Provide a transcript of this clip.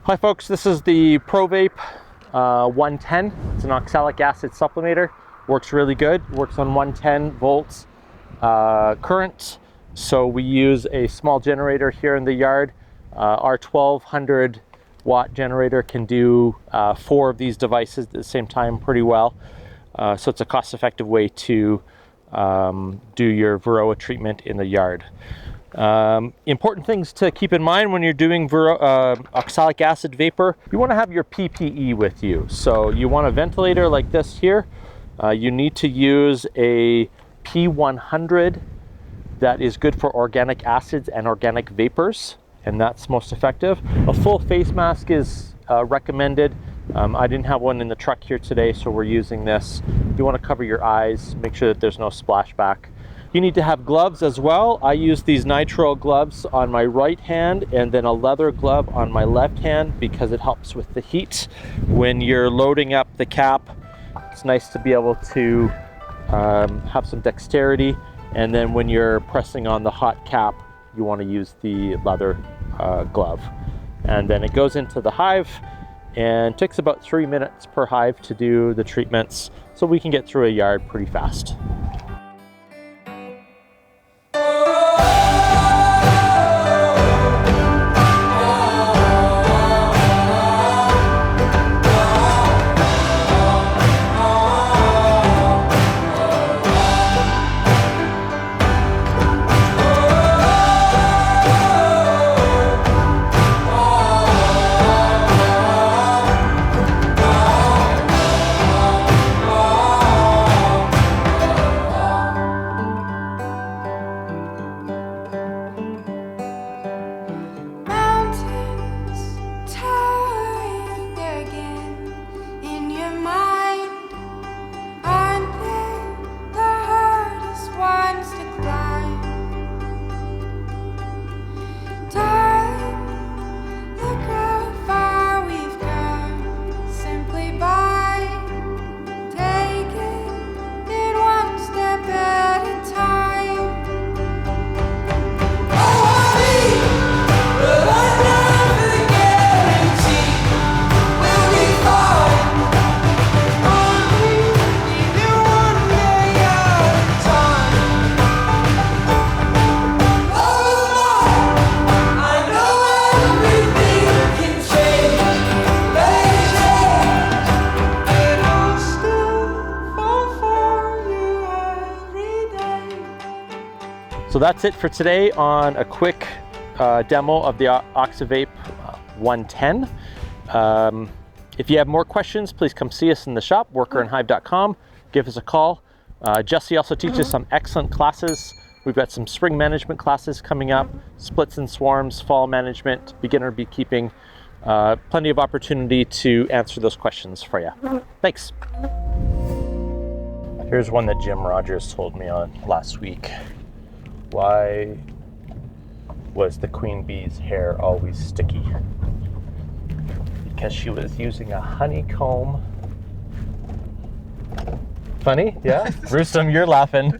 Hi folks, this is the ProVape 110. It's an oxalic acid sublimator. Works really good. Works on 110 volts current. So we use a small generator here in the yard. Our 1200 watt generator can do 4 of these devices at the same time pretty well. So it's a cost-effective way to do your Varroa treatment in the yard. Important things to keep in mind when you're doing oxalic acid vapor. You want to have your PPE with you. So you want a ventilator like this here. You need to use a P100 that is good for organic acids and organic vapors, and that's most effective. A full face mask is recommended. I didn't have one in the truck here today, so we're using this. You want to cover your eyes, make sure that there's no splashback. You need to have gloves as well. I use these nitrile gloves on my right hand and then a leather glove on my left hand because it helps with the heat. When you're loading up the cap, it's nice to be able to have some dexterity. And then when you're pressing on the hot cap, you want to use the leather glove. And then it goes into the hive and takes about 3 minutes per hive to do the treatments, so we can get through a yard pretty fast. So that's it for today on a quick demo of the Oxavape 110. If you have more questions, please come see us in the shop, workerinhive.com. Give us a call. Jesse also teaches some excellent classes. We've got some spring management classes coming up, splits and swarms, fall management, beginner beekeeping. Plenty of opportunity to answer those questions for you. Thanks. Here's one that Jim Rogers told me on last week. Why was the queen bee's hair always sticky? Because she was using a honeycomb. Funny? Yeah? Rusum, you're laughing.